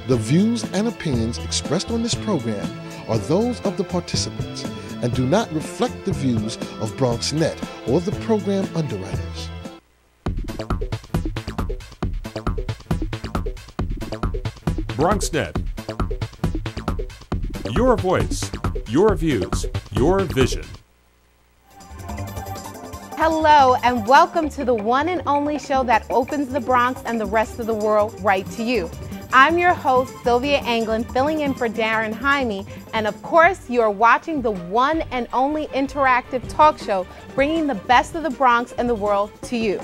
The views and opinions expressed on this program are those of the participants and do not reflect the views of BronxNet or the program underwriters. BronxNet. Your voice, your views, your vision. Hello and welcome to the one and only show that opens the Bronx and the rest of the world right to you. I'm your host, Sylvia Anglin, filling in for Darren Jaime, and of course, you are watching the one and only interactive talk show bringing the best of the Bronx and the world to you.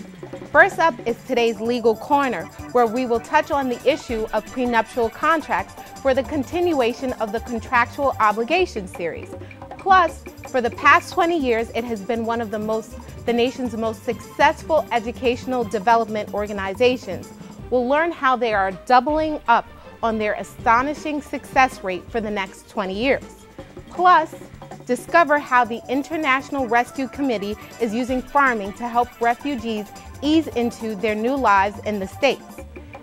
First up is today's Legal Corner, where we will touch on the issue of prenuptial contracts for the continuation of the Contractual Obligation series. Plus, for the past 20 years, it has been one of the nation's most successful educational development organizations. We'll learn how they are doubling up on their astonishing success rate for the next 20 years. Plus, discover how the International Rescue Committee is using farming to help refugees ease into their new lives in the States.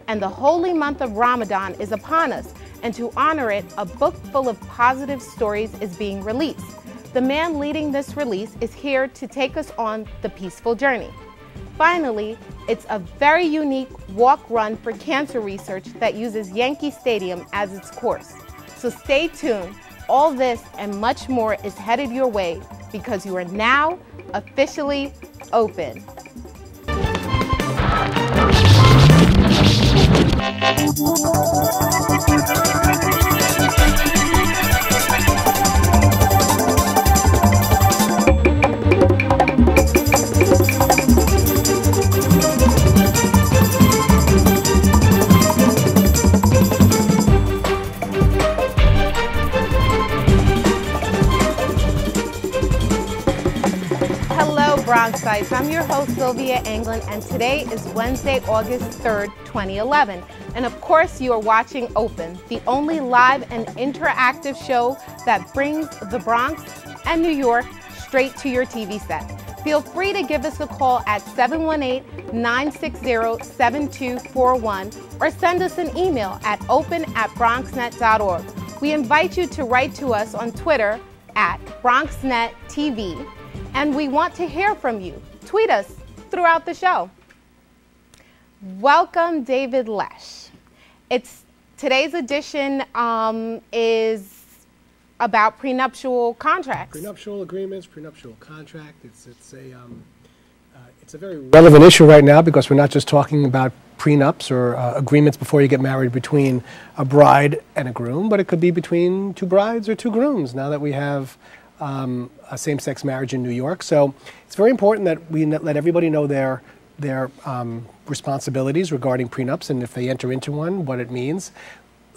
And the holy month of Ramadan is upon us, and to honor it, a book full of positive stories is being released. The man leading this release is here to take us on the peaceful journey. Finally, it's a very unique walk-run for cancer research that uses Yankee Stadium as its course. So stay tuned. All this and much more is headed your way because you are now officially open. Bronxites. I'm your host, Sylvia Anglin, and today is Wednesday, August 3rd, 2011. And of course, you are watching Open, the only live and interactive show that brings the Bronx and New York straight to your TV set. Feel free to give us a call at 718-960-7241 or send us an email at open@bronxnet.org. We invite you to write to us on Twitter at BronxNetTV. And we want to hear from you. Tweet us throughout the show. Welcome, David Lesh. Today's edition is about prenuptial contracts. Prenuptial agreements, prenuptial contract. It's a very relevant issue right now because we're not just talking about prenups or agreements before you get married between a bride and a groom, but it could be between two brides or two grooms now that we have a same-sex marriage in New York. So it's very important that we let everybody know their responsibilities regarding prenups and if they enter into one, what it means.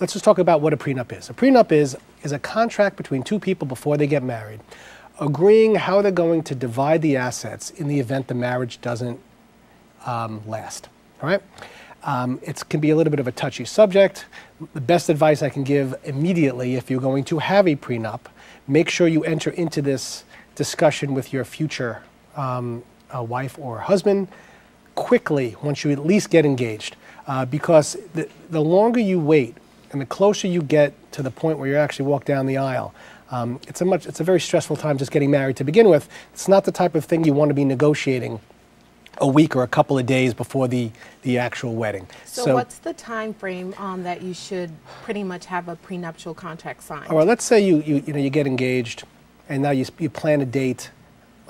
Let's just talk about what a prenup is. A prenup is a contract between two people before they get married, agreeing how they're going to divide the assets in the event the marriage doesn't last. All right? It can be a little bit of a touchy subject. The best advice I can give immediately, if you're going to have a prenup, make sure you enter into this discussion with your future wife or husband quickly once you at least get engaged. Because the longer you wait and the closer you get to the point where you actually walk down the aisle, it's a very stressful time just getting married to begin with. It's not the type of thing you want to be negotiating a week or a couple of days before the actual wedding. So what's the time frame that you should pretty much have a prenuptial contract signed? All right, let's say you get engaged and now you plan a date,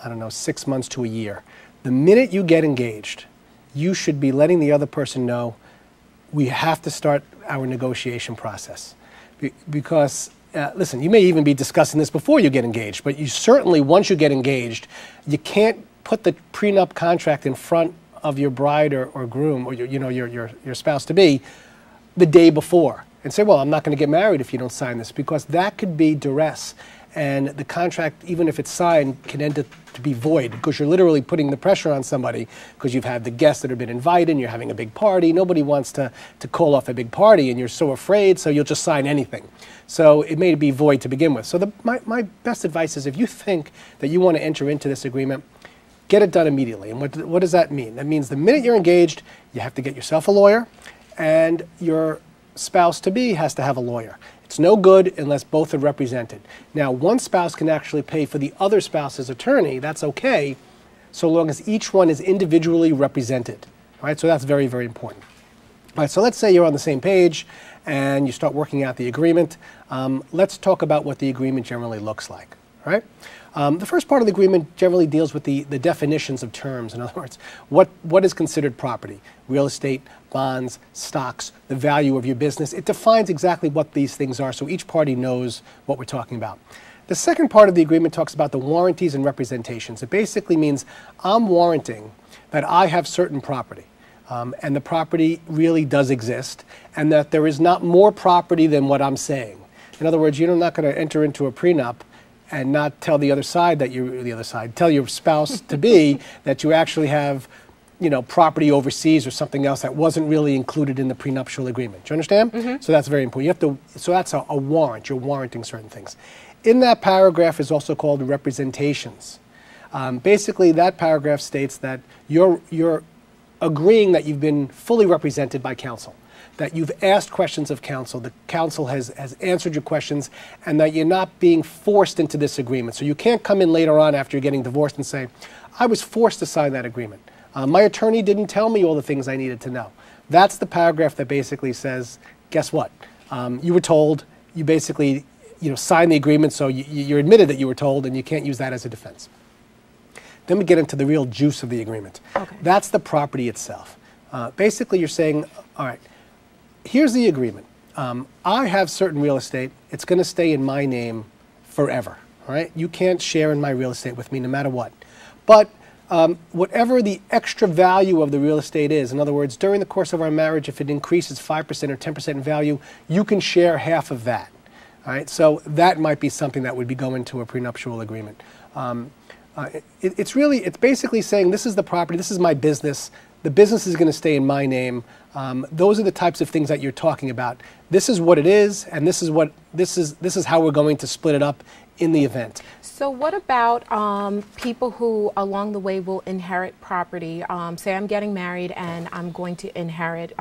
I don't know, 6 months to a year. The minute you get engaged, you should be letting the other person know we have to start our negotiation process. Because, listen, you may even be discussing this before you get engaged, but you certainly, once you get engaged, you can't put the prenup contract in front of your bride or groom or your spouse-to-be the day before and say, well, I'm not going to get married if you don't sign this, because that could be duress. And the contract, even if it's signed, can end up to be void because you're literally putting the pressure on somebody because you've had the guests that have been invited and you're having a big party. Nobody wants to call off a big party and you're so afraid, so you'll just sign anything. So it may be void to begin with. So my best advice is if you think that you want to enter into this agreement, get it done immediately. And what does that mean? That means the minute you're engaged, you have to get yourself a lawyer and your spouse-to-be has to have a lawyer. It's no good unless both are represented. Now, one spouse can actually pay for the other spouse's attorney. That's okay, so long as each one is individually represented. All right, so that's very, very important. All right, so let's say you're on the same page and you start working out the agreement. Let's talk about what the agreement generally looks like. All right? The first part of the agreement generally deals with the definitions of terms. In other words, what is considered property? Real estate, bonds, stocks, the value of your business. It defines exactly what these things are, so each party knows what we're talking about. The second part of the agreement talks about the warranties and representations. It basically means I'm warranting that I have certain property, and the property really does exist, and that there is not more property than what I'm saying. In other words, you're not going to enter into a prenup and not tell the other side that tell your spouse to be that you actually have, property overseas or something else that wasn't really included in the prenuptial agreement. Do you understand? Mm-hmm. So that's very important. So that's a warrant. You're warranting certain things. In that paragraph is also called representations. Basically, that paragraph states that you're agreeing that you've been fully represented by counsel, that you've asked questions of counsel, the counsel has answered your questions, and that you're not being forced into this agreement. So you can't come in later on after you're getting divorced and say, I was forced to sign that agreement. My attorney didn't tell me all the things I needed to know. That's the paragraph that basically says, guess what? You were told, you basically signed the agreement, so you're admitted that you were told, and you can't use that as a defense. Then we get into the real juice of the agreement. Okay. That's the property itself. Basically, you're saying, all right, here's the agreement. I have certain real estate. It's going to stay in my name forever. All right? You can't share in my real estate with me no matter what. But whatever the extra value of the real estate is, in other words, during the course of our marriage, if it increases 5% or 10% in value, you can share half of that. All right? So that might be something that would be going to a prenuptial agreement. It's basically saying this is the property, this is my business. The business is going to stay in my name. Those are the types of things that you're talking about. This is what it is, and this is how we're going to split it up in the event. So what about people who along the way will inherit property? Say I'm getting married and I'm going to inherit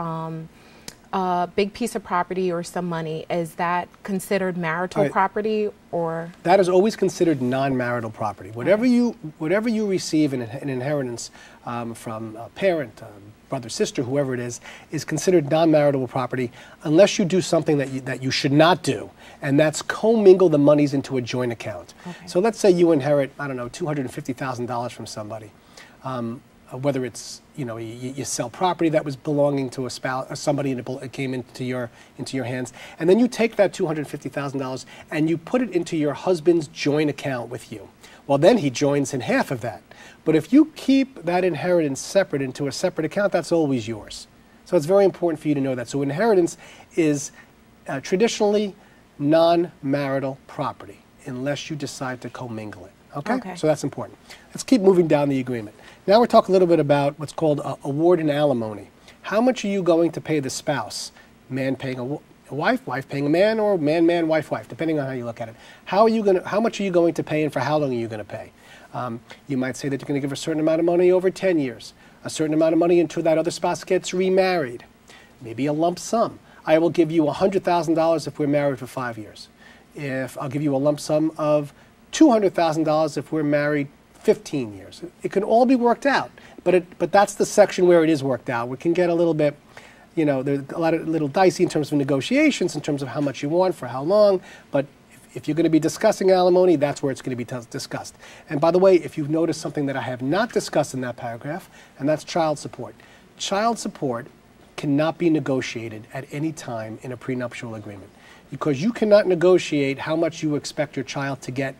a big piece of property or some money. Is that considered marital property, or? That is always considered non-marital property. Whatever you receive in an inheritance from a parent, brother, sister, whoever it is considered non-marital property unless you do something that you should not do, and that's commingle the monies into a joint account. Okay. So let's say you inherit, I don't know, $250,000 from somebody. Whether it's, you sell property that was belonging to a spouse, somebody, and it came into your hands, and then you take that $250,000 and you put it into your husband's joint account with you. Well, then he joins in half of that. But if you keep that inheritance separate into a separate account, that's always yours. So it's very important for you to know that. So inheritance is traditionally non-marital property unless you decide to commingle it. Okay? So that's important. Let's keep moving down the agreement. Now we're talking a little bit about what's called award and alimony. How much are you going to pay the spouse? Man paying a wife, wife paying a man, or man, man, wife, wife, depending on how you look at it. How much are you going to pay, and for how long are you going to pay? You might say that you're going to give a certain amount of money over 10 years, a certain amount of money until that other spouse gets remarried, maybe a lump sum. I will give you $100,000 if we're married for 5 years. I'll give you a lump sum of $200,000 if we're married 15 years. It can all be worked out, but that's the section where it is worked out. We can get a little bit, there's a lot of little dicey in terms of negotiations, in terms of how much you want, for how long, but if you're going to be discussing alimony, that's where it's going to be discussed. And by the way, if you've noticed something that I have not discussed in that paragraph, and that's child support. Child support cannot be negotiated at any time in a prenuptial agreement, because you cannot negotiate how much you expect your child to get.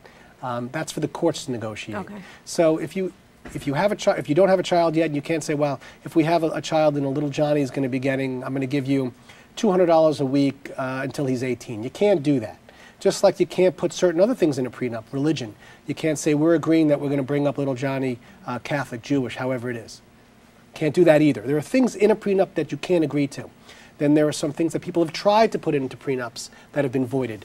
That's for the courts to negotiate. Okay. So if you don't have a child yet, and you can't say, well, if we have a child and a little Johnny is going to be getting, I'm going to give you $200 a week until he's 18. You can't do that. Just like you can't put certain other things in a prenup, religion. You can't say we're agreeing that we're going to bring up little Johnny Catholic, Jewish, however it is. Can't do that either. There are things in a prenup that you can't agree to. Then there are some things that people have tried to put into prenups that have been voided.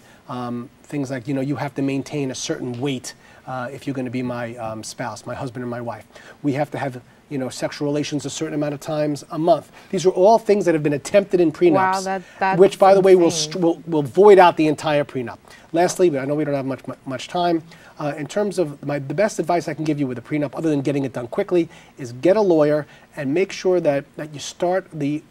Things like, you have to maintain a certain weight if you're going to be my spouse, my husband or my wife. We have to have sexual relations a certain amount of times a month. These are all things that have been attempted in prenups, Wow, that's which, by the way, insane. will void out the entire prenup. Lastly, but I know we don't have much time, in terms of the best advice I can give you with a prenup, other than getting it done quickly, is get a lawyer and make sure that you start the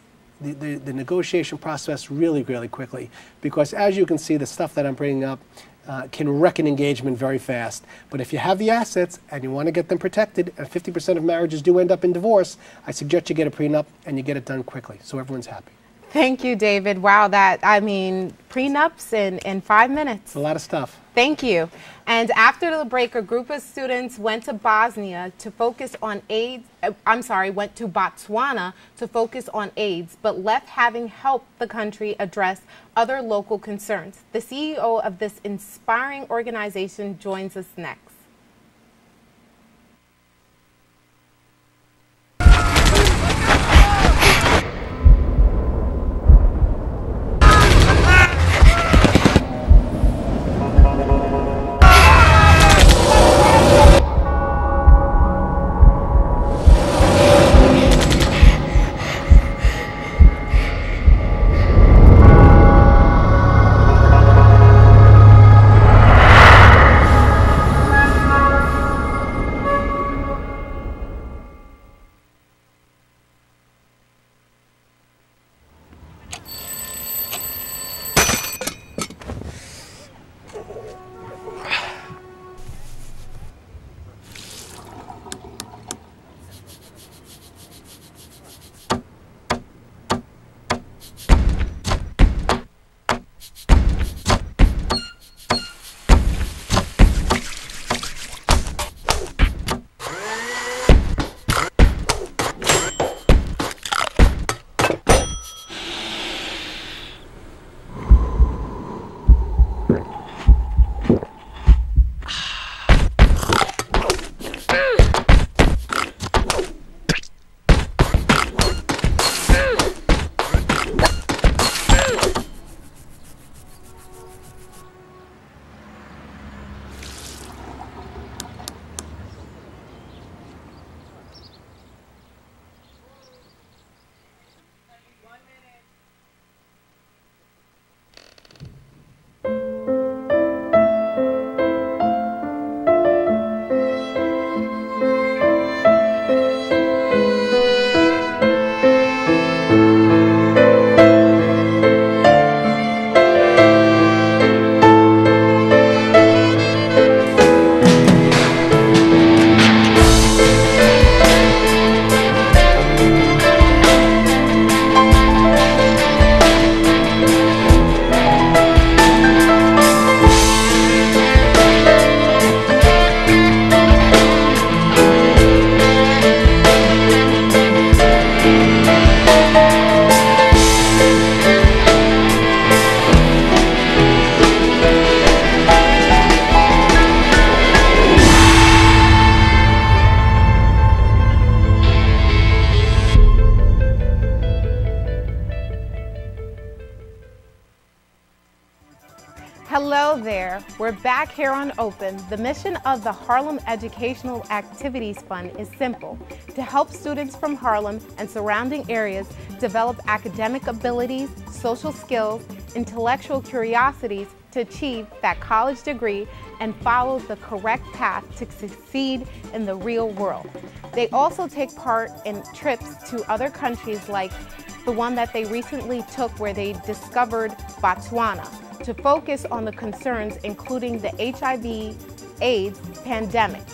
negotiation process really, really quickly. Because as you can see, the stuff that I'm bringing up can wreck an engagement very fast. But if you have the assets and you want to get them protected, and 50% of marriages do end up in divorce, I suggest you get a prenup and you get it done quickly so everyone's happy. Thank you, David. Wow, prenups in 5 minutes. It's a lot of stuff. Thank you. And after the break, a group of students went to Bosnia to focus on AIDS. Went to Botswana to focus on AIDS, but left having helped the country address other local concerns. The CEO of this inspiring organization joins us next. Hello there. We're back here on Open. The mission of the Harlem Educational Activities Fund is simple: to help students from Harlem and surrounding areas develop academic abilities, social skills, intellectual curiosities to achieve that college degree and follow the correct path to succeed in the real world. They also take part in trips to other countries, like the one that they recently took where they discovered Botswana, to focus on the concerns including the HIV/AIDS pandemic.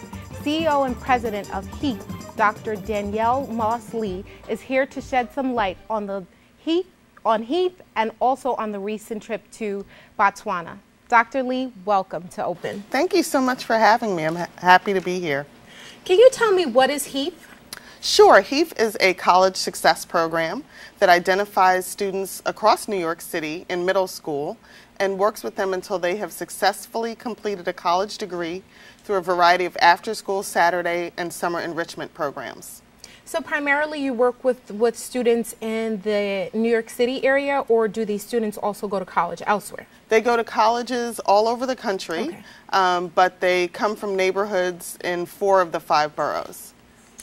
CEO and President of HEAP, Dr. Danielle Moss-Lee, is here to shed some light on the HEAP and also on the recent trip to Botswana. Dr. Lee, welcome to Open. Thank you so much for having me. I'm happy to be here. Can you tell me, what is HEAP? Sure. HEAP is a college success program that identifies students across New York City in middle school and works with them until they have successfully completed a college degree through a variety of after-school, Saturday, and summer enrichment programs. So primarily you work with students in the New York City area, or do these students also go to college elsewhere? They go to colleges all over the country, okay. But they come from neighborhoods in 4 of the 5 boroughs.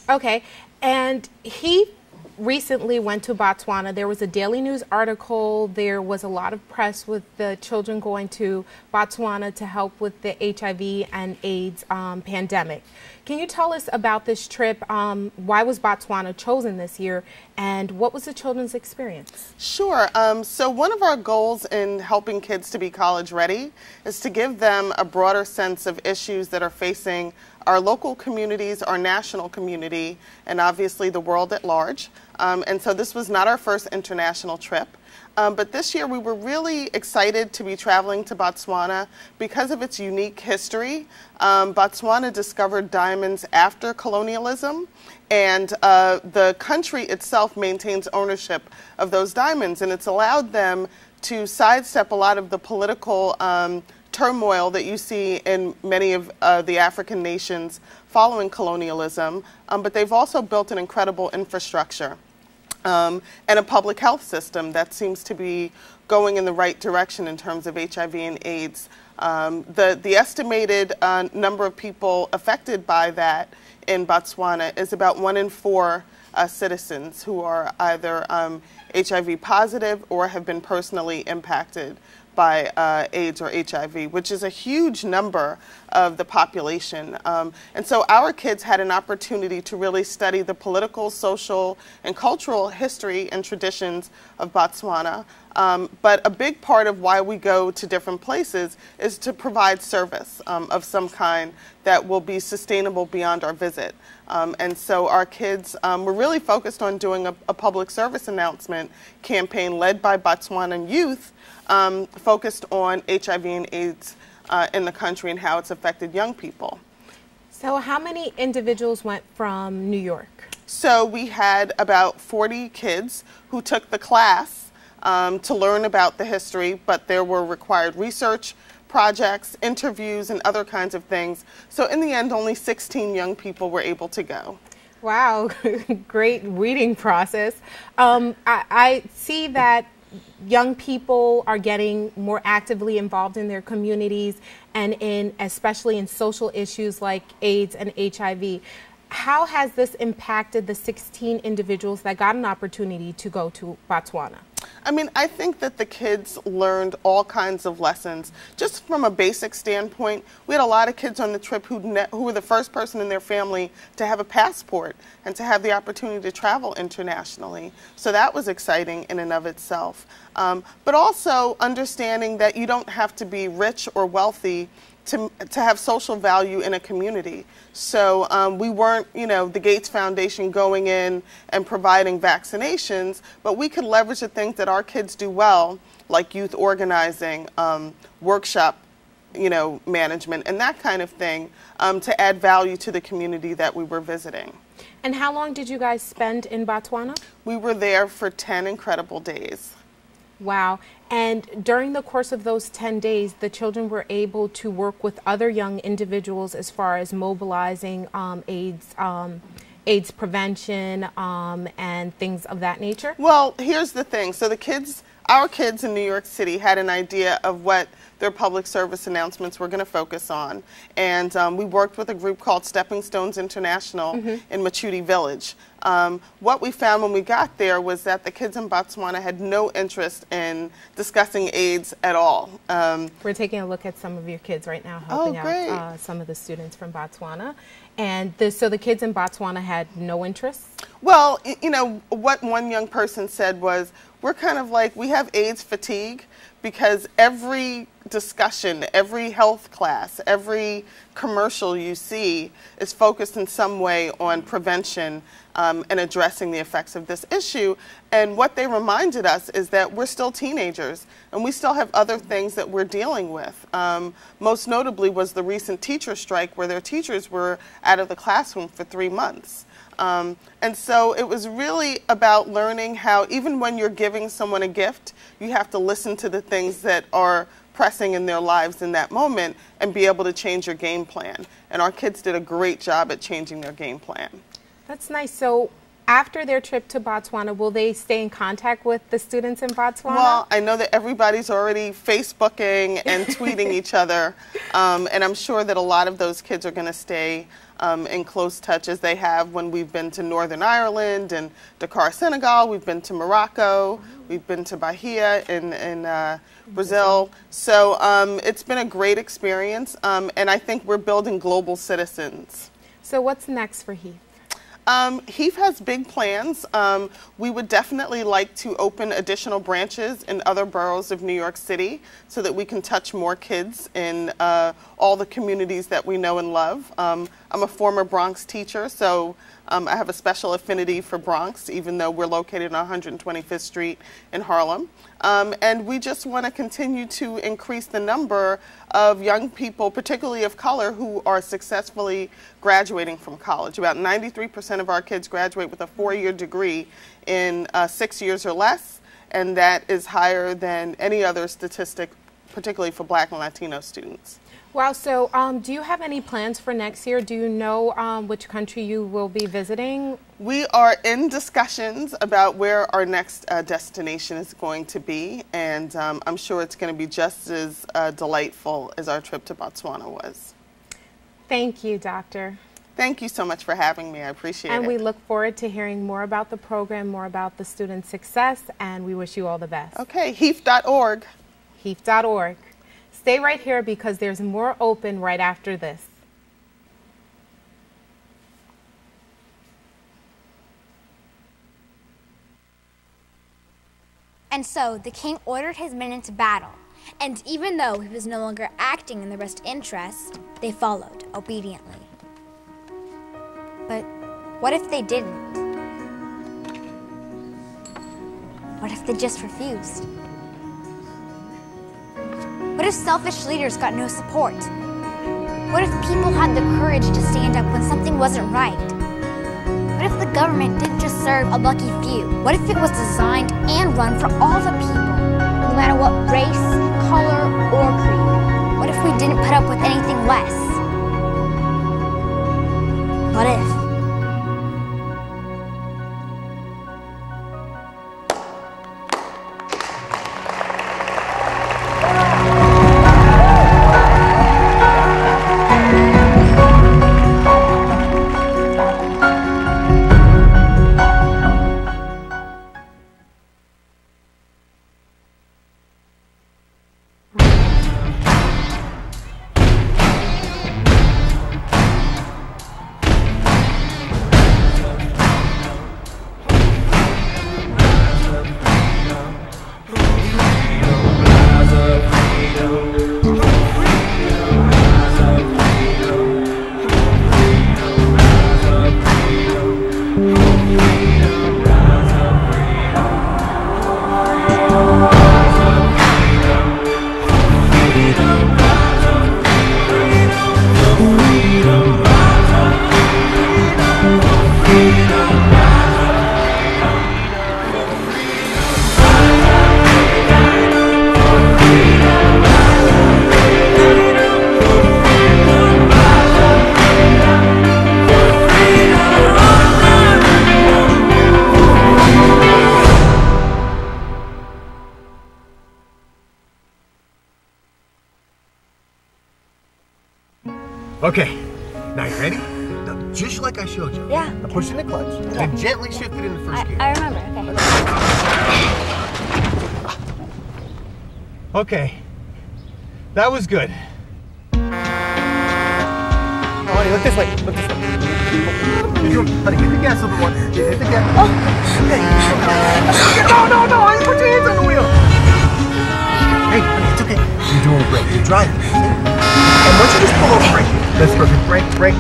Okay, And he recently went to Botswana. There was a Daily News article. There was a lot of press with the children going to Botswana to help with the HIV and AIDS pandemic. Can you tell us about this trip? Why was Botswana chosen this year, and what was the children's experience? Sure. So one of our goals in helping kids to be college ready is to give them a broader sense of issues that are facing our local communities, our national community, and obviously the world at large. And so this was not our first international trip. But this year we were really excited to be traveling to Botswana because of its unique history. Botswana discovered diamonds after colonialism, and the country itself maintains ownership of those diamonds, and it's allowed them to sidestep a lot of the political turmoil that you see in many of the African nations following colonialism, but they've also built an incredible infrastructure and a public health system that seems to be going in the right direction in terms of HIV and AIDS. The estimated number of people affected by that in Botswana is about 1 in 4 citizens who are either HIV positive or have been personally impacted by AIDS or HIV, which is a huge number of the population. And so our kids had an opportunity to really study the political, social, and cultural history and traditions of Botswana. But a big part of why we go to different places is to provide service of some kind that will be sustainable beyond our visit. And so our kids were really focused on doing a public service announcement campaign led by Botswanan youth, focused on HIV and AIDS in the country and how it's affected young people. So how many individuals went from New York? So we had about 40 kids who took the class to learn about the history, but there were required research projects, interviews, and other kinds of things. So in the end, only 16 young people were able to go. Wow, great reading process. I see that young people are getting more actively involved in their communities and especially in social issues like AIDS and HIV. How has this impacted the 16 individuals that got an opportunity to go to Botswana? I mean, I think that the kids learned all kinds of lessons. Just from a basic standpoint, we had a lot of kids on the trip who were the first person in their family to have a passport and to have the opportunity to travel internationally. So that was exciting in and of itself. But also understanding that you don't have to be rich or wealthy to have social value in a community. So we weren't, the Gates Foundation going in and providing vaccinations, but we could leverage the things that our kids do well, like youth organizing, workshop, management, and that kind of thing, to add value to the community that we were visiting. And how long did you guys spend in Botswana? We were there for 10 incredible days. Wow. And during the course of those 10 days, the children were able to work with other young individuals as far as mobilizing AIDS prevention and things of that nature? Well, here's the thing. So our kids in New York City had an idea of what their public service announcements were going to focus on. And we worked with a group called Stepping Stones International in Machuti Village. What we found when we got there was that the kids in Botswana had no interest in discussing AIDS at all. We're taking a look at some of your kids right now, helping out some of the students from Botswana. And so the kids in Botswana had no interest? Well, what one young person said was, we're kind of like, we have AIDS fatigue because every discussion, every health class, every commercial you see is focused in some way on prevention and addressing the effects of this issue. And what they reminded us is that we're still teenagers and we still have other things that we're dealing with. Most notably was the recent teacher strike where their teachers were out of the classroom for 3 months. And so it was really about learning how even when you're giving someone a gift, you have to listen to the things that are pressing in their lives in that moment and be able to change your game plan. And our kids did a great job at changing their game plan. That's nice. So after their trip to Botswana, will they stay in contact with the students in Botswana? Well, I know that everybody's already Facebooking and tweeting each other, and I'm sure that a lot of those kids are going to stay in close touch as they have when we've been to Northern Ireland and Dakar, Senegal. We've been to Morocco. We've been to Bahia in Brazil. So it's been a great experience, and I think we're building global citizens. So what's next for Heath? Heath has big plans. We would definitely like to open additional branches in other boroughs of New York City so that we can touch more kids in all the communities that we know and love. I'm a former Bronx teacher, so I have a special affinity for Bronx, even though we're located on 125th Street in Harlem. And we just want to continue to increase the number of young people, particularly of color, who are successfully graduating from college. About 93% of our kids graduate with a 4-year degree in 6 years or less, and that is higher than any other statistic, particularly for Black and Latino students. Wow, so do you have any plans for next year? Do you know which country you will be visiting? We are in discussions about where our next destination is going to be, and I'm sure it's going to be just as delightful as our trip to Botswana was. Thank you, Doctor. Thank you so much for having me. I appreciate it. And we look forward to hearing more about the program, more about the student success, and we wish you all the best. Okay, heath.org. Heath.org. Stay right here because there's more open right after this. And so the king ordered his men into battle, and even though he was no longer acting in their best interest, they followed obediently. But what if they didn't? What if they just refused? What if selfish leaders got no support? What if people had the courage to stand up when something wasn't right? What if the government didn't just serve a lucky few? What if it was designed and run for all the people, no matter what race, color, or creed? What if we didn't put up with anything less? What if? Okay, now you ready? Now, just like I showed you. Yeah. Now push in the clutch and gently shift it in the first gear. I remember, okay. Okay, that was good. Oh, honey, look this way, look this way. Honey, hit the gas a little bit more. Hit the gas. Oh. Okay. No, honey, put your hands on the wheel. Hey, honey, it's okay. You're doing great. You're driving. And once you just pull over, brake. That's perfect. Brake.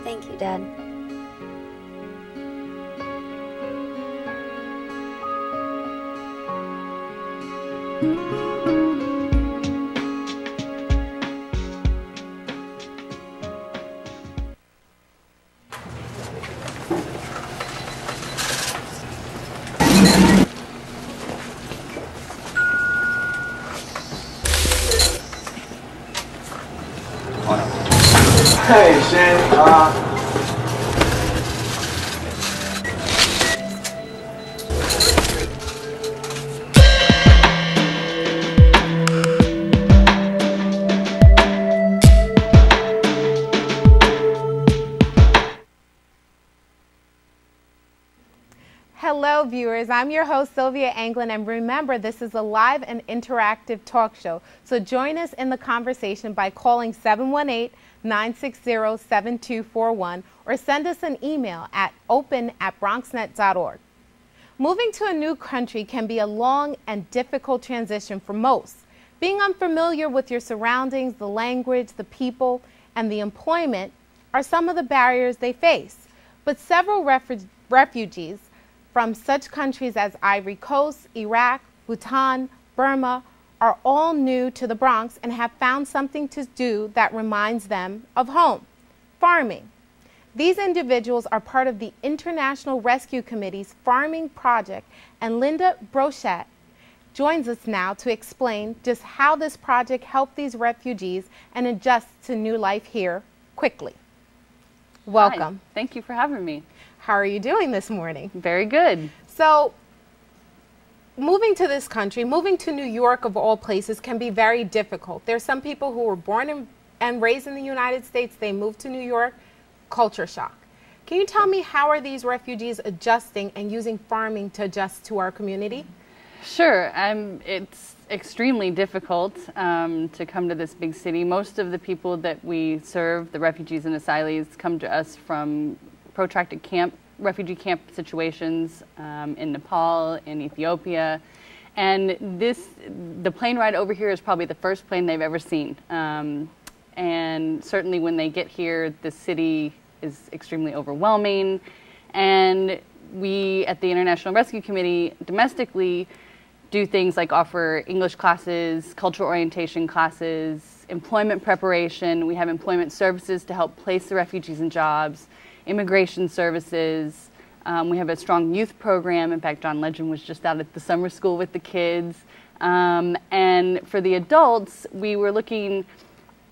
Thank you, Dad. Hey, Shannon. viewers. I'm your host, Sylvia Anglin, and remember, this is a live and interactive talk show. So join us in the conversation by calling 718-960-7241 or send us an email at open@bronxnet.org. Moving to a new country can be a long and difficult transition for most. Being unfamiliar with your surroundings, the language, the people, and the employment are some of the barriers they face. But several refugees from such countries as Ivory Coast, Iraq, Bhutan, Burma are all new to the Bronx and have found something to do that reminds them of home: farming. These individuals are part of the International Rescue Committee's farming project, and Linda Brochet joins us now to explain just how this project helped these refugees and adjust to new life here quickly. Welcome. Hi. Thank you for having me. How are you doing this morning? Very good. So, moving to this country, moving to New York of all places, can be very difficult. There's some people who were born and raised in the United States, they moved to New York, culture shock. Can you tell me, how are these refugees adjusting and using farming to adjust to our community? Sure. It's extremely difficult to come to this big city. Most of the people that we serve, the refugees and asylees, come to us from protracted refugee camp situations in Nepal, in Ethiopia. And the plane ride over here is probably the first plane they've ever seen. And certainly when they get here, the city is extremely overwhelming. And we at the International Rescue Committee domestically do things like offer English classes, cultural orientation classes, employment preparation. We have employment services to help place the refugees in jobs, immigration services. We have a strong youth program. In fact, John Legend was just out at the summer school with the kids. And for the adults, we were looking,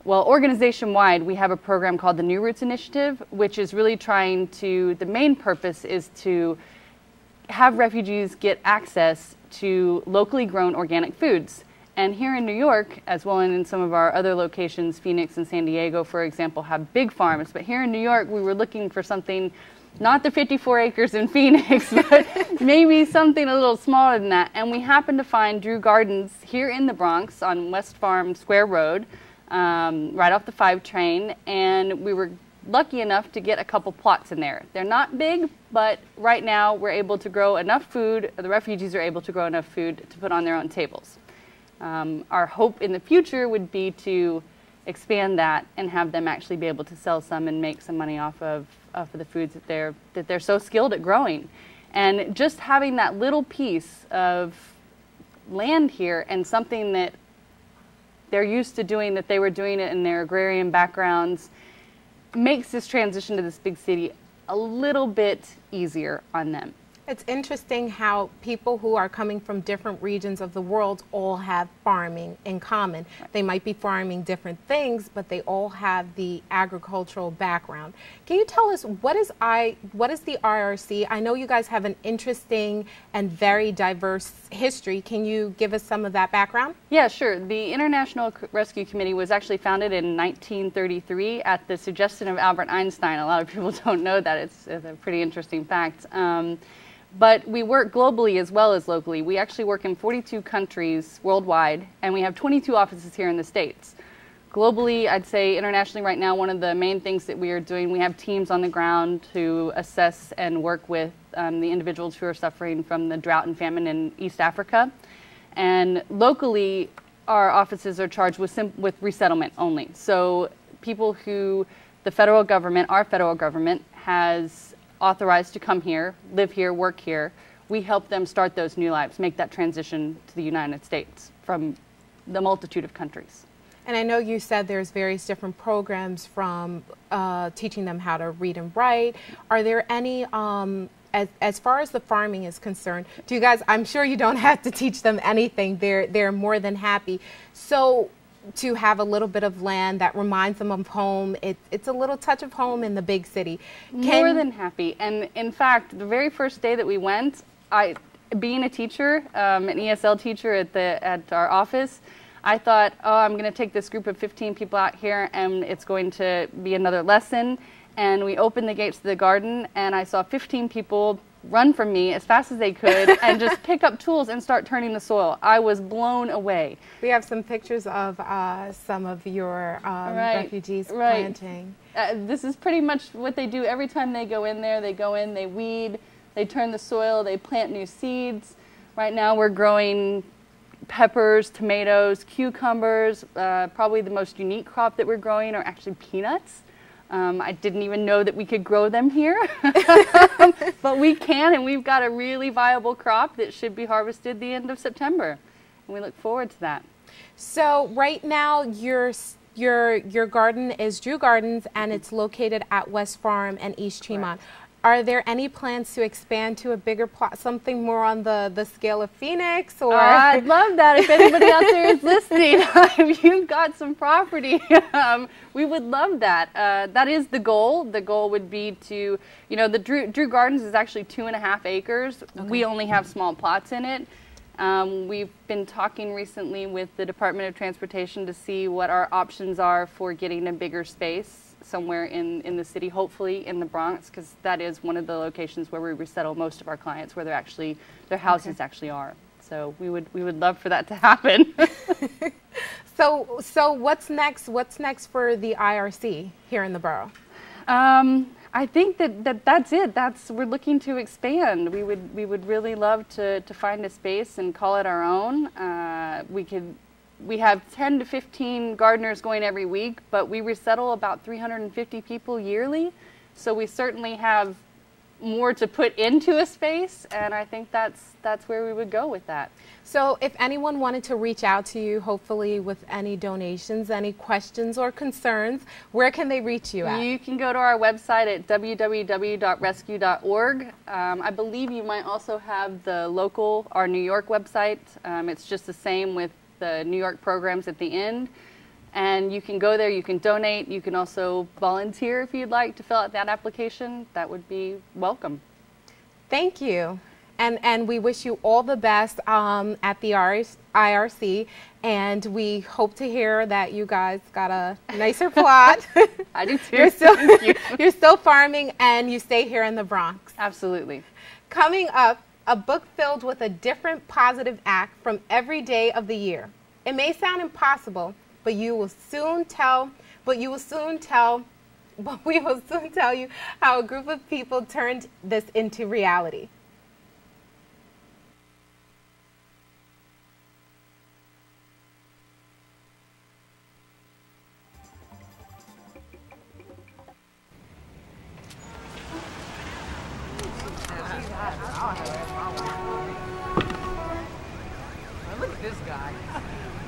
well, organization-wide, we have a program called the New Roots Initiative, which is really trying to, the main purpose is to have refugees get access to locally grown organic foods. And here in New York, as well and in some of our other locations, Phoenix and San Diego, for example, have big farms. But here in New York, we were looking for something, not the 54 acres in Phoenix, but maybe something a little smaller than that. And we happened to find Drew Gardens here in the Bronx on West Farm Square Road, right off the 5 train. And we were lucky enough to get a couple plots in there. They're not big, but right now we're able to grow enough food, the refugees are able to grow enough food to put on their own tables. Our hope in the future would be to expand that and have them actually be able to sell some and make some money off of the foods that they're so skilled at growing. And just having that little piece of land here and something that they're used to doing, that they were doing it in their agrarian backgrounds, makes this transition to this big city a little bit easier on them. It's interesting how people who are coming from different regions of the world all have farming in common. Right. They might be farming different things, but they all have the agricultural background. Can you tell us, what is the IRC? I know you guys have an interesting and very diverse history. Can you give us some of that background? Yeah, sure. The International Rescue Committee was actually founded in 1933 at the suggestion of Albert Einstein. A lot of people don't know that. It's a pretty interesting fact. But we work globally as well as locally. We actually work in 42 countries worldwide, and we have 22 offices here in the States. Globally, I'd say internationally right now, one of the main things that we are doing, we have teams on the ground to assess and work with the individuals who are suffering from the drought and famine in East Africa. And locally, our offices are charged with resettlement only. So people who the federal government, our federal government, has authorized to come here, live here, work here, we help them start those new lives, make that transition to the United States from the multitude of countries. And I know you said there's various different programs, from teaching them how to read and write. Are there any, as far as the farming is concerned, do you guys, I'm sure you don't have to teach them anything, they're more than happy. So to have a little bit of land that reminds them of home, it's a little touch of home in the big city. More than happy. And in fact, the very first day that we went, being a teacher, an ESL teacher at our office, I thought, oh, I'm going to take this group of 15 people out here and it's going to be another lesson. And we opened the gates to the garden and I saw 15 people run from me as fast as they could and just pick up tools and start turning the soil. I was blown away. We have some pictures of some of your refugees planting. This is pretty much what they do every time they go in there. They go in, they weed, they turn the soil, they plant new seeds. Right now we're growing peppers, tomatoes, cucumbers. Probably the most unique crop that we're growing are actually peanuts. I didn't even know that we could grow them here, but we can, and we've got a really viable crop that should be harvested the end of September, and we look forward to that. So right now your garden is Drew Gardens, and it's located at West Farm and East Tremont. Right. Are there any plans to expand to a bigger plot, something more on the scale of Phoenix? Or I'd love that. If anybody out there is listening, if you've got some property, we would love that. That is the goal. The goal would be to, you know, the Drew Gardens is actually 2.5 acres. Okay. We only have small plots in it. We've been talking recently with the Department of Transportation to see what our options are for getting a bigger space somewhere in the city, hopefully in the Bronx, because that is one of the locations where we resettle most of our clients, where their houses actually are. So we would love for that to happen. So what's next? What's next for the IRC here in the borough? I think that's it. We're looking to expand. We would really love to find a space and call it our own. We have 10 to 15 gardeners going every week, but we resettle about 350 people yearly. So we certainly have more to put into a space, and I think that's where we would go with that. So if anyone wanted to reach out to you, hopefully with any donations, any questions or concerns, where can they reach you at? You can go to our website at www.rescue.org. I believe you might also have our New York website. It's just the same with the New York programs at the end, and you can go there, you can donate, you can also volunteer if you'd like to fill out that application. That would be welcome. Thank you, and we wish you all the best at the IRC, and we hope to hear that you guys got a nicer plot. I do too. You're still farming, and you stay here in the Bronx. Absolutely. Coming up, a book filled with a different positive act from every day of the year. It may sound impossible, but we will soon tell you how a group of people turned this into reality. Look at this guy.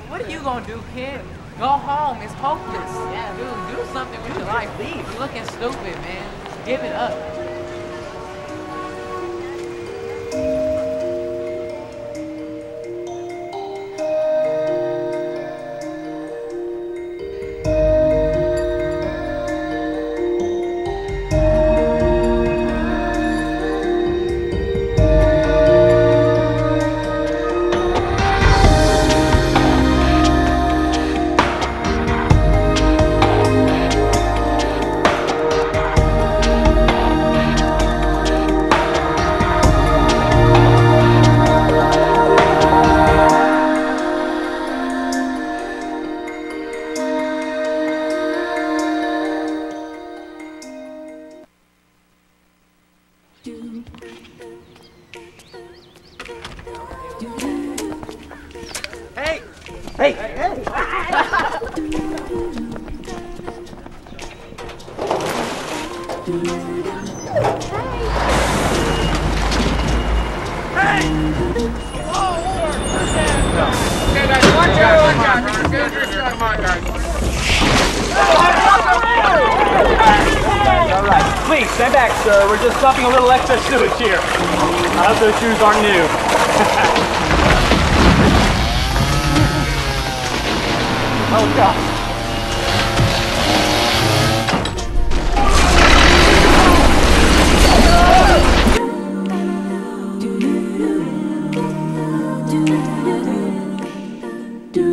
What are you gonna do, kid? Go home. It's hopeless. Yeah, dude, do something with your life. Leave. You're looking stupid, man. Give it up. Please, stand back, sir. We're just dumping a little extra sewage here. I hope those shoes aren't new. Oh, gosh. Do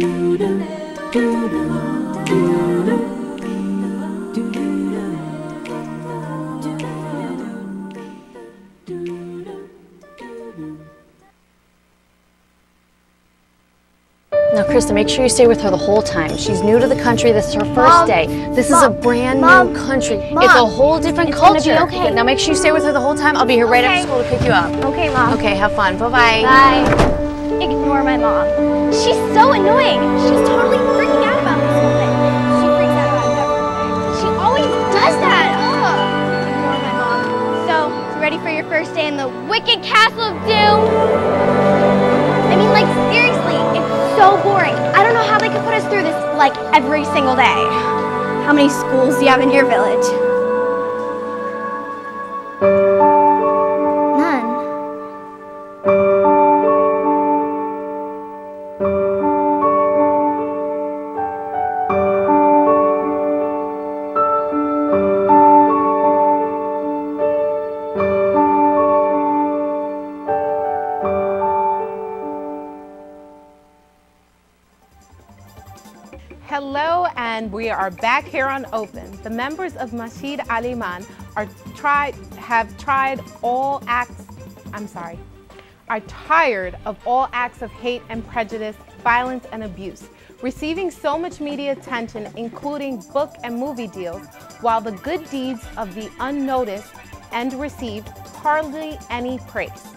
Now, Krista, make sure you stay with her the whole time. She's new to the country. This is her first Mom, day. This is a brand new country. Mom, it's a whole different it's gonna culture. be okay. Now, make sure you stay with her the whole time. I'll be here right Okay. after school to pick you up. Okay, Mom. Okay, have fun. Bye-bye. Bye. Ignore my mom. She's so annoying. She's totally freaking out about this whole thing. She freaks out about everything. She always does that. Ugh. Ignore my mom. So, you ready for your first day in the Wicked Castle of Doom? I mean, like, seriously, it's so boring. I don't know how they could put us through this, like, every single day. How many schools do you have in your village? None. Hello, and we are back here on Open. The members of Masjid Al-Iman are tired of all acts of hate and prejudice, violence and abuse, receiving so much media attention, including book and movie deals, while the good deeds of the unnoticed and received hardly any praise.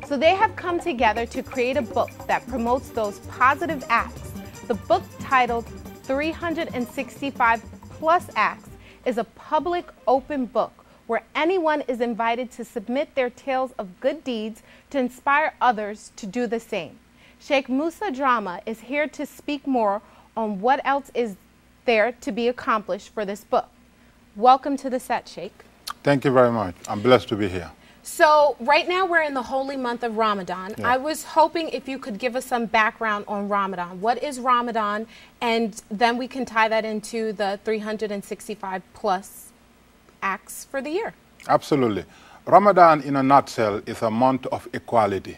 So they have come together to create a book that promotes those positive acts. The book, titled 365 Plus Acts, is a public open book where anyone is invited to submit their tales of good deeds to inspire others to do the same. Sheikh Musa Drama is here to speak more on what else is there to be accomplished for this book. Welcome to the set, Sheikh. Thank you very much. I'm blessed to be here. So right now we're in the holy month of Ramadan. Yeah. I was hoping if you could give us some background on Ramadan. What is Ramadan? And then we can tie that into the 365 plus acts for the year. Absolutely. Ramadan, in a nutshell, is a month of equality.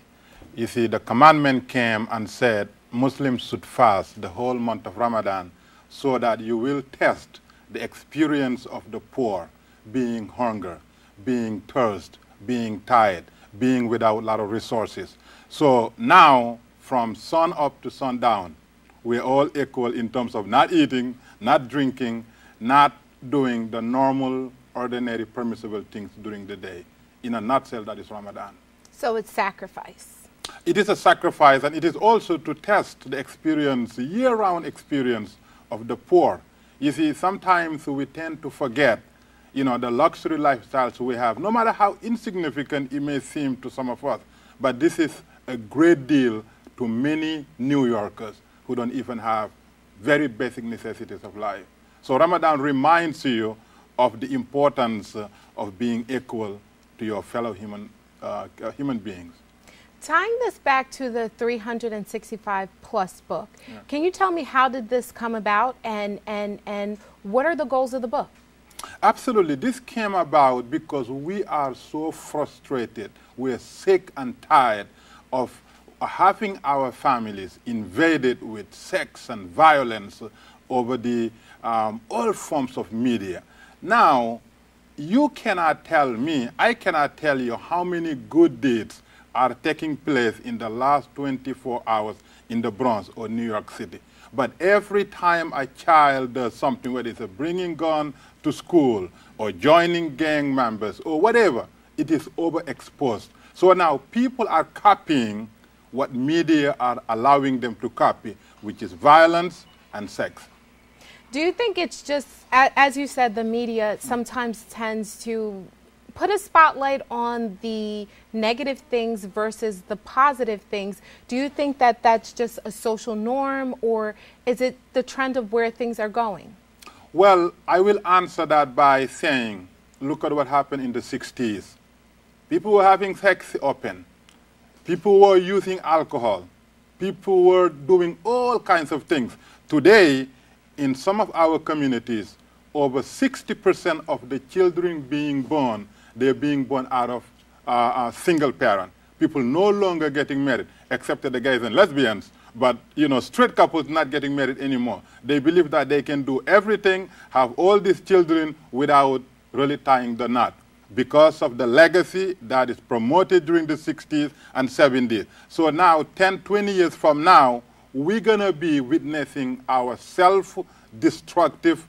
You see, the commandment came and said Muslims should fast the whole month of Ramadan so that you will test the experience of the poor, being hunger, being thirst, being tired, being without a lot of resources. So now, from sun up to sundown, we're all equal in terms of not eating, not drinking, not doing the normal, ordinary, permissible things during the day. In a nutshell, that is Ramadan. So it's sacrifice. It is a sacrifice, and it is also to test the experience, year-round experience of the poor. You see, sometimes we tend to forget, you know, the luxury lifestyles we have, no matter how insignificant it may seem to some of us. But this is a great deal to many New Yorkers who don't even have very basic necessities of life. So Ramadan reminds you of the importance of being equal to your fellow human beings. Tying this back to the 365 plus book, can you tell me how did this come about and what are the goals of the book? Absolutely. This came about because we are so frustrated. We're sick and tired of having our families invaded with sex and violence over the all forms of media. Now, you cannot tell me, I cannot tell you how many good deeds are taking place in the last 24 hours in the Bronx or New York City. But every time a child does something, whether it's a bringing gun to school or joining gang members or whatever, it is overexposed. So now people are copying what media are allowing them to copy, which is violence and sex. Do you think it's just, as you said, the media sometimes tends to put a spotlight on the negative things versus the positive things? Do you think that that's just a social norm, or is it the trend of where things are going? Well, I will answer that by saying, look at what happened in the 60s. People were having sex open. People were using alcohol. People were doing all kinds of things. Today, in some of our communities, over 60% of the children being born, they're being born out of a single parent. People no longer getting married, except the gays and lesbians. But, you know, straight couples not getting married anymore. They believe that they can do everything, have all these children without really tying the knot, because of the legacy that is promoted during the 60s and 70s. So now, 10, 20 years from now, we're going to be witnessing our self-destructive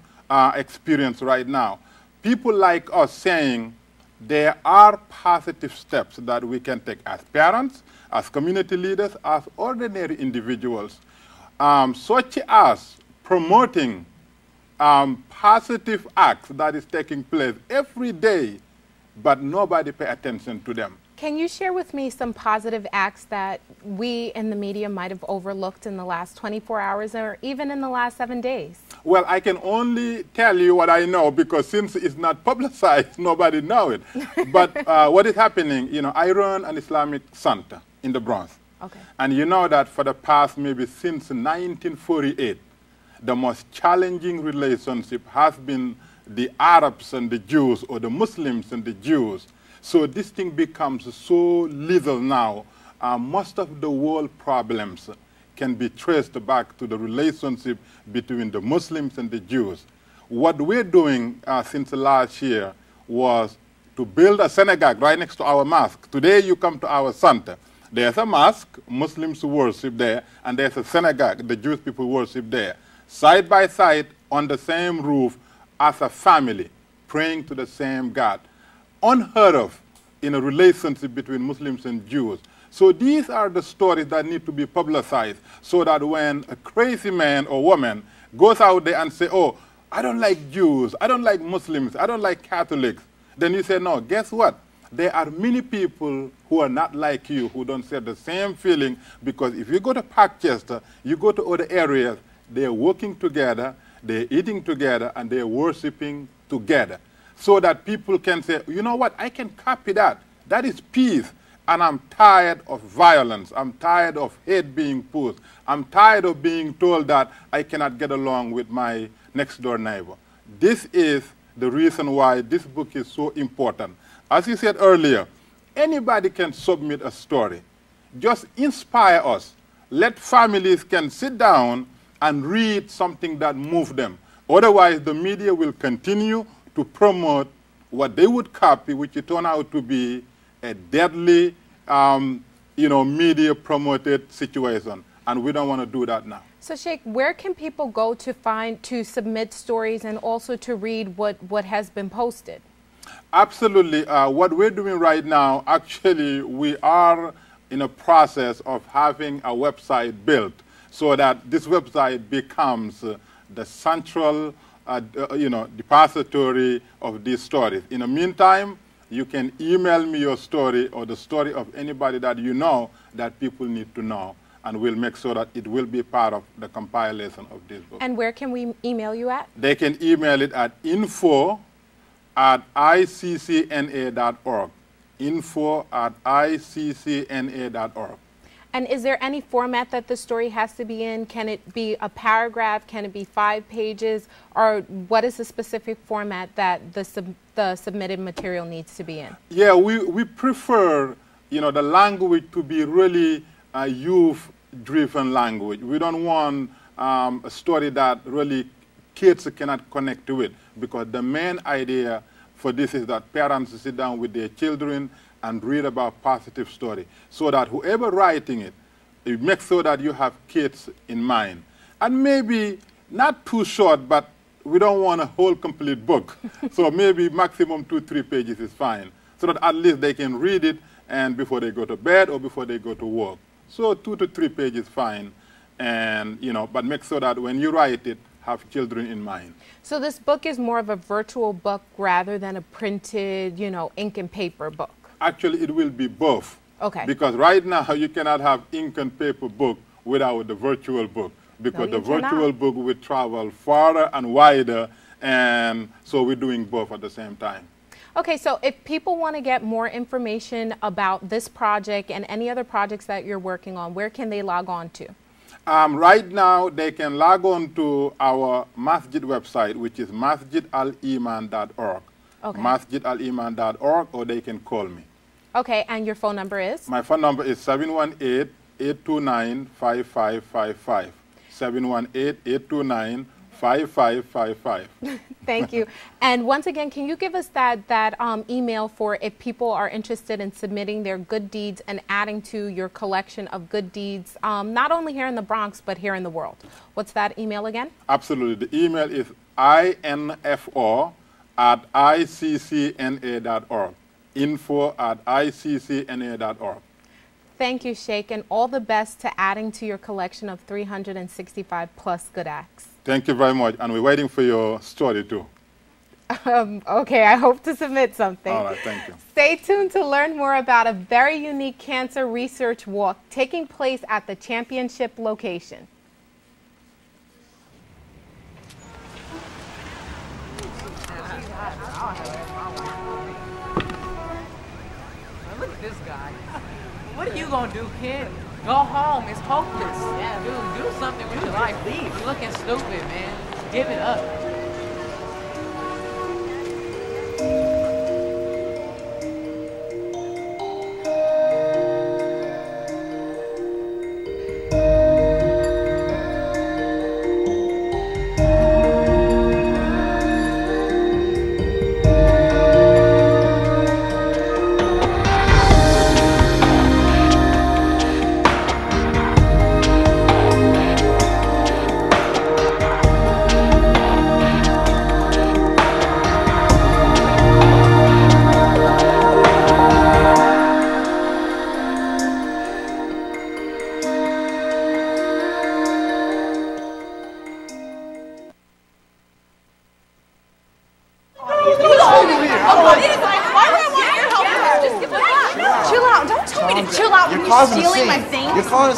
experience right now. People like us saying there are positive steps that we can take as parents, as community leaders, as ordinary individuals, such as promoting positive acts that is taking place every day, but nobody pay attention to them. Can you share with me some positive acts that we in the media might have overlooked in the last 24 hours or even in the last 7 days? Well, I can only tell you what I know because since it's not publicized, nobody knows it. But what is happening, you know, I run an Islamic center in the Bronx. Okay. And you know that for the past maybe since 1948, the most challenging relationship has been the Arabs and the Jews, or the Muslims and the Jews. So this thing becomes so little now. Most of the world problems can be traced back to the relationship between the Muslims and the Jews. What we're doing since last year was to build a synagogue right next to our mosque. Today you come to our center. There's a mosque, Muslims worship there, and there's a synagogue, the Jewish people worship there. Side by side on the same roof as a family, praying to the same God. Unheard of in a relationship between Muslims and Jews. So these are the stories that need to be publicized so that when a crazy man or woman goes out there and say, oh, I don't like Jews, I don't like Muslims, I don't like Catholics, then you say, no, guess what? There are many people who are not like you, who don't share the same feeling, because if you go to Parkchester, you go to other areas, they're working together, they're eating together, and they're worshiping together. So that people can say, you know what, I can copy that. That is peace. And I'm tired of violence. I'm tired of hate being pushed. I'm tired of being told that I cannot get along with my next door neighbor. This is the reason why this book is so important. As you said earlier, anybody can submit a story. Just inspire us. Let families can sit down and read something that moves them. Otherwise, the media will continue to promote what they would copy, which it turned out to be a deadly, media-promoted situation. And we don't want to do that now. So, Sheikh, where can people go to submit stories and also to read what has been posted? Absolutely. What we're doing right now, actually, we are in a process of having a website built so that this website becomes the central depository of these stories. In the meantime, you can email me your story or the story of anybody that you know that people need to know, and we'll make sure that it will be part of the compilation of this book. And where can we email you at? They can email it at info@iccna.org. info@iccna.org. And is there any format that the story has to be in? Can it be a paragraph? Can it be 5 pages? Or what is the specific format that the submitted material needs to be in? Yeah, we prefer, the language to be really a youth-driven language. We don't want a story that really kids cannot connect to it, because the main idea for this is that parents sit down with their children and read about positive story, so that whoever writing it, it makes sure that you have kids in mind. And maybe not too short, but we don't want a whole complete book. So maybe maximum 2-3 pages is fine, so that at least they can read it and before they go to bed or before they go to work. So 2 to 3 pages fine, and but make sure that when you write it, have children in mind. So this book is more of a virtual book rather than a printed, ink and paper book. Actually, it will be both. Okay. Because right now, you cannot have ink and paper book without the virtual book. Because the virtual book will travel farther and wider, and so we're doing both at the same time. Okay, so if people want to get more information about this project and any other projects that you're working on, where can they log on to? Right now, they can log on to our Masjid website, which is masjidaliman.org. Okay. masjidaliman.org, or they can call me. Okay, and your phone number is? My phone number is 718-829-5555. 5555. Thank you. And once again, can you give us that email for if people are interested in submitting their good deeds and adding to your collection of good deeds, not only here in the Bronx, but here in the world? What's that email again? Absolutely. The email is info@iccna.org. info@iccna.org. Thank you, Sheikh, and all the best to adding to your collection of 365 plus good acts. Thank you very much, and we're waiting for your story too. Okay, I hope to submit something. All right, thank you. Stay tuned to learn more about a very unique cancer research walk taking place at the championship location. Look at this guy. What are you gonna do, kid? Go home. It's hopeless. Yeah, dude, do something with your life. Leave. You're looking stupid, man. Give it up.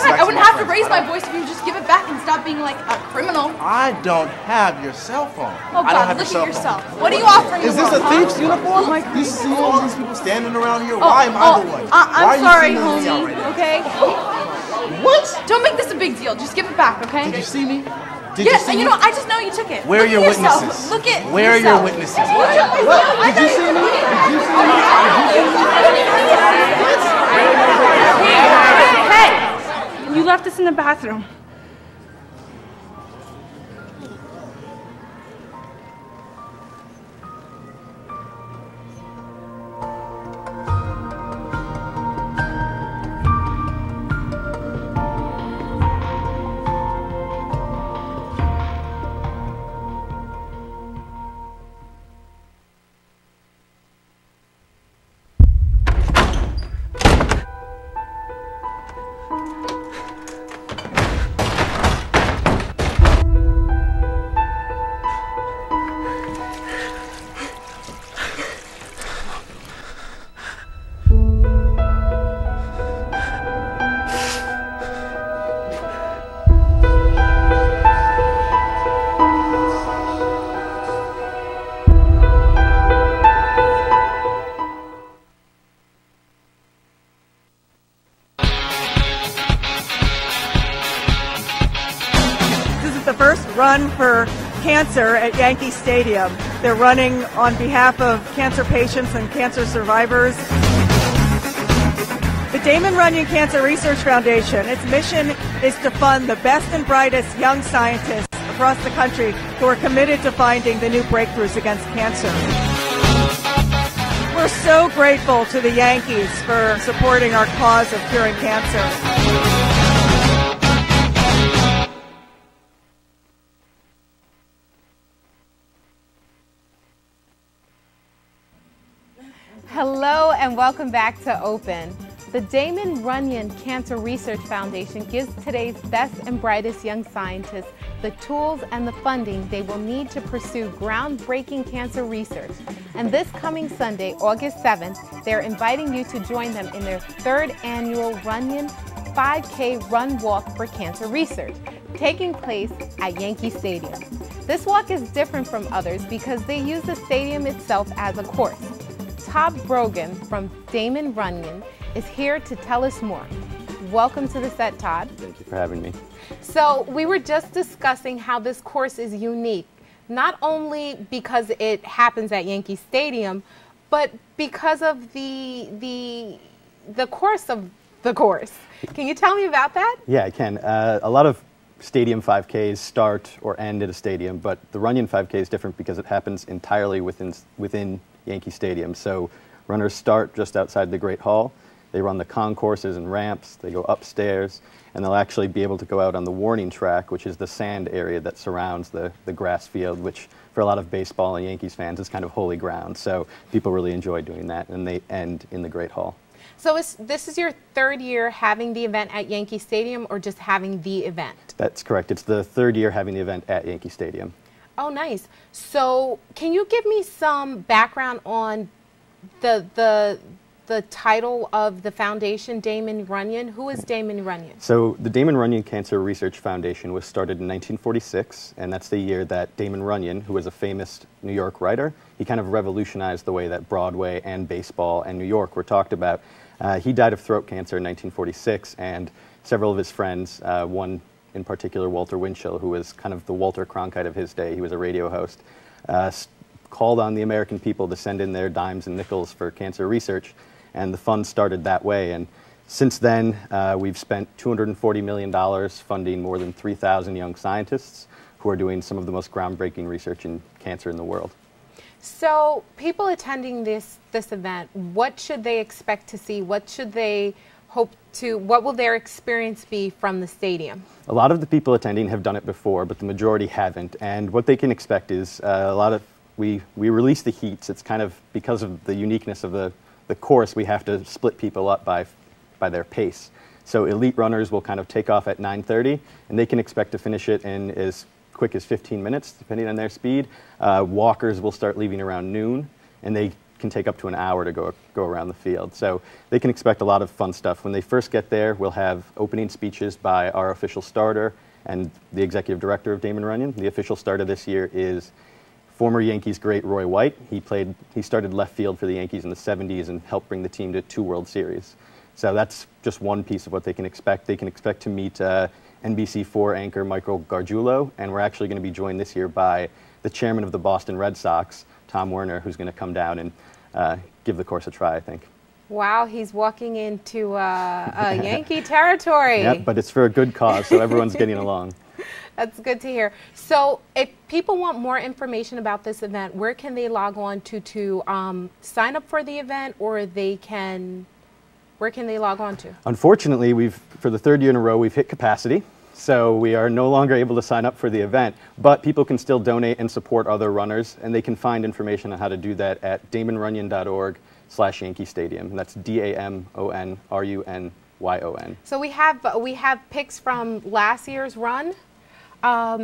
I wouldn't have to raise my voice if you just give it back and stop being like a criminal. I don't have your cell phone. Oh God, look at yourself. What are you offering? Is this a thief's uniform? You see all these people standing around here? Why am I the one? I'm sorry, homie. Okay. What? Don't make this a big deal. Just give it back, okay? Did you see me? Did yes, you see and you me? know, I just know you took it. Where are your yourself. witnesses? Look at Where yourself. are your witnesses? What? Did you see me? Did you see me? Hey, you left us in the bathroom. Run for Cancer at Yankee Stadium. They're running on behalf of cancer patients and cancer survivors. The Damon Runyon Cancer Research Foundation, its mission is to fund the best and brightest young scientists across the country who are committed to finding the new breakthroughs against cancer. We're so grateful to the Yankees for supporting our cause of curing cancer. Hello and welcome back to Open. The Damon Runyon Cancer Research Foundation gives today's best and brightest young scientists the tools and the funding they will need to pursue groundbreaking cancer research. And this coming Sunday, August 7th, they're inviting you to join them in their 3rd annual Runyon 5K Run Walk for Cancer Research, taking place at Yankee Stadium. This walk is different from others because they use the stadium itself as a course. Todd Brogan from Damon Runyon is here to tell us more. Welcome to the set, Todd. Thank you for having me. So we were just discussing how this course is unique, not only because it happens at Yankee Stadium, but because of the course of the course. Can you tell me about that? Yeah, I can. A lot of stadium 5Ks start or end at a stadium, but the Runyon 5K is different because it happens entirely within Yankee Stadium. So runners start just outside the Great Hall. They run the concourses and ramps. They go upstairs, and they'll actually be able to go out on the warning track, which is the sand area that surrounds the grass field, which for a lot of baseball and Yankees fans is kind of holy ground. So people really enjoy doing that, and they end in the Great Hall. So this is your third year having the event at Yankee Stadium, or just having the event? That's correct. It's the third year having the event at Yankee Stadium. Oh, nice. So can you give me some background on the title of the foundation, Damon Runyon? Who is Damon Runyon? So the Damon Runyon Cancer Research Foundation was started in 1946, and that's the year that Damon Runyon, who was a famous New York writer, he kind of revolutionized the way that Broadway and baseball and New York were talked about. He died of throat cancer in 1946, and several of his friends, one in particular, Walter Winchell, who was kind of the Walter Cronkite of his day, he was a radio host, called on the American people to send in their dimes and nickels for cancer research, and the fund started that way. And since then, we've spent $240 million funding more than 3,000 young scientists who are doing some of the most groundbreaking research in cancer in the world. So people attending this event, what should they expect to see? What should they hope to, what will their experience be from the stadium? A lot of the people attending have done it before, but the majority haven't. And what they can expect is we release the heats. It's kind of because of the uniqueness of the course, we have to split people up by their pace. So elite runners will kind of take off at 9:30, and they can expect to finish it in as quick as 15 minutes, depending on their speed. Walkers will start leaving around noon, and they can take up to an hour to go around the field. So they can expect a lot of fun stuff. When they first get there, we'll have opening speeches by our official starter and the executive director of Damon Runyon. The official starter this year is former Yankees great Roy White. He started left field for the Yankees in the 70s and helped bring the team to 2 World Series. So that's just one piece of what they can expect. They can expect to meet NBC4 anchor Michael Gargiulo, and we're actually going to be joined this year by the chairman of the Boston Red Sox, Tom Werner, who's going to come down and give the course a try, I think. Wow, he's walking into Yankee territory. Yep, but it's for a good cause, so everyone's getting along. That's good to hear. So if people want more information about this event, where can they log on to sign up for the event, or where can they log on to? Unfortunately, for the third year in a row, we've hit capacity. So we are no longer able to sign up for the event, but people can still donate and support other runners, and they can find information on how to do that at damonrunyon.org/Yankee Stadium. And that's DAMONRUNYON. So we have pics from last year's run.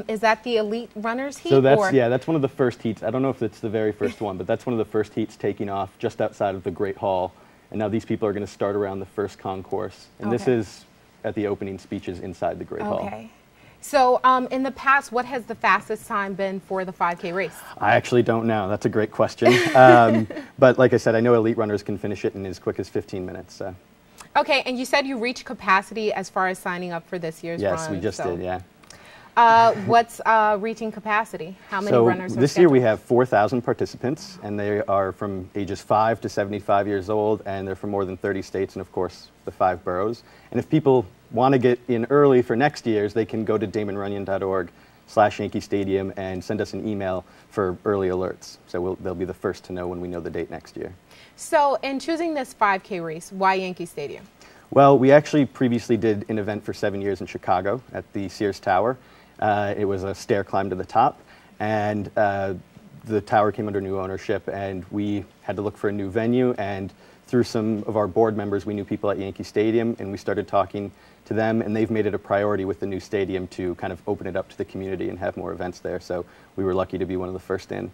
Is that the elite runners heat? So that's one of the first heats. I don't know if it's the very first one, but that's one of the first heats taking off just outside of the Great Hall. And now these people are going to start around the first concourse. And this is at the opening speeches inside the Great Hall. Okay. So in the past, what has the fastest time been for the 5K race? I actually don't know. That's a great question. But like I said, I know elite runners can finish it in as quick as 15 minutes. So. Okay, and you said you reached capacity as far as signing up for this year's run. Yes, we just did, yeah. What's reaching capacity? How many runners are this year we have 4,000 participants, and they are from ages 5 to 75 years old, and they're from more than 30 states and, of course, the 5 boroughs. And if people want to get in early for next year's, they can go to damonrunyon.org/Yankee Stadium and send us an email for early alerts. So they'll be the first to know when we know the date next year. So in choosing this 5K race, why Yankee Stadium? Well, we actually previously did an event for 7 years in Chicago at the Sears Tower. It was a stair climb to the top, and the tower came under new ownership, and we had to look for a new venue, and through some of our board members, we knew people at Yankee Stadium, and we started talking to them, and they've made it a priority with the new stadium to kind of open it up to the community and have more events there, so we were lucky to be one of the first in.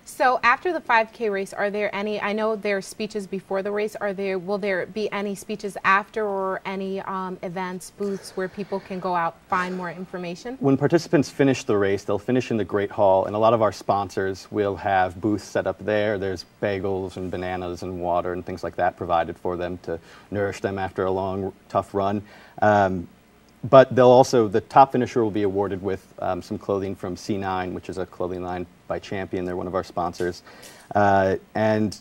So after the 5K race, are there any, I know there are speeches before the race, will there be any speeches after, or any events, booths where people can go out, find more information? When participants finish the race, they'll finish in the Great Hall, and a lot of our sponsors will have booths set up there. There's bagels and bananas and water and things like that provided for them to nourish them after a long, tough run. But the top finisher will be awarded with some clothing from C9, which is a clothing line by Champion. They're one of our sponsors. And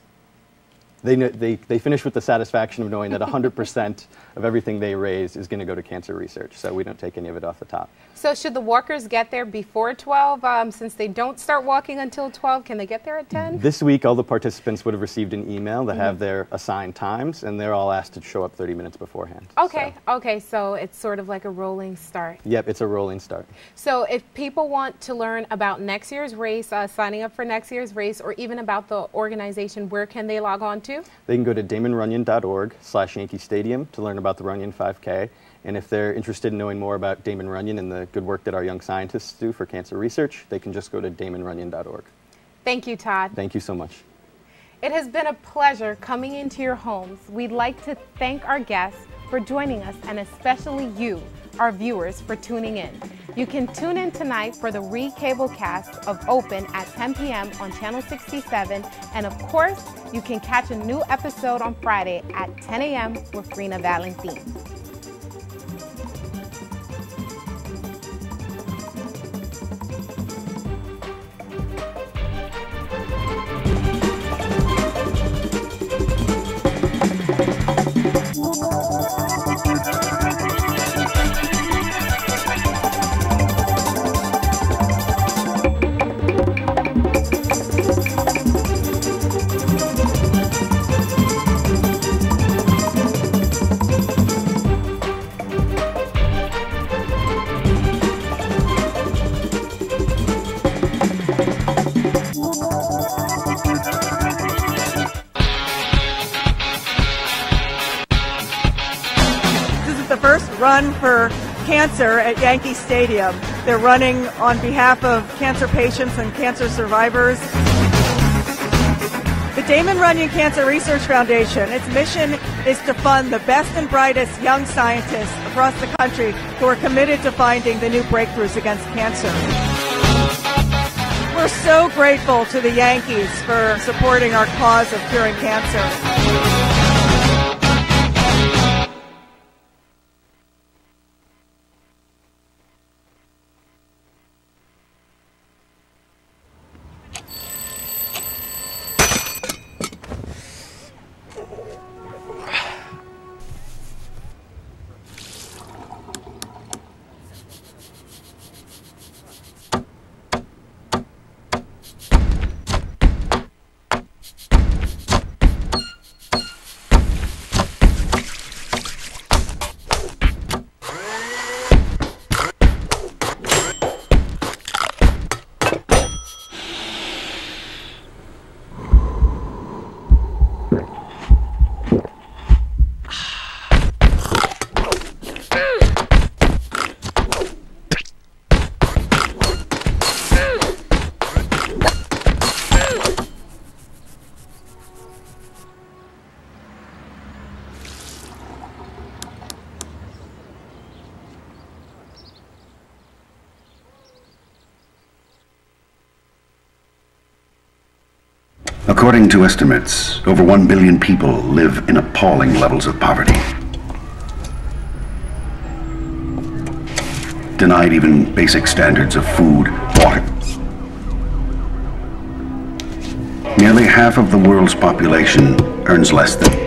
they finish with the satisfaction of knowing that 100% of everything they raise is going to go to cancer research. So we don't take any of it off the top. So should the walkers get there before 12? Since they don't start walking until 12, can they get there at 10? This week, all the participants would have received an email that have their assigned times, and they're all asked to show up 30 minutes beforehand. Okay, okay, so it's sort of like a rolling start. Yep, it's a rolling start. So if people want to learn about next year's race, signing up for next year's race, or even about the organization, where can they log on to? They can go to DamonRunyon.org/Yankee Stadium to learn about the Runyon 5K. And if they're interested in knowing more about Damon Runyon and the good work that our young scientists do for cancer research, they can just go to DamonRunyon.org. Thank you, Todd. Thank you so much. It has been a pleasure coming into your homes. We'd like to thank our guests for joining us, and especially you, our viewers, for tuning in. You can tune in tonight for the re-cablecast of Open at 10 p.m. on Channel 67, and of course, you can catch a new episode on Friday at 10 a.m. with Rena Valentin. Run for Cancer at Yankee Stadium. They're running on behalf of cancer patients and cancer survivors. The Damon Runyon Cancer Research Foundation, its mission is to fund the best and brightest young scientists across the country who are committed to finding the new breakthroughs against cancer. We're so grateful to the Yankees for supporting our cause of curing cancer. According to estimates, over 1 billion people live in appalling levels of poverty. Denied even basic standards of food, water. Nearly half of the world's population earns less than.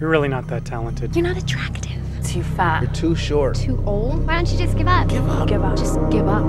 You're really not that talented. You're not attractive. Too fat. You're too short. Too old? Why don't you just give up? Give up. Give up. Just give up.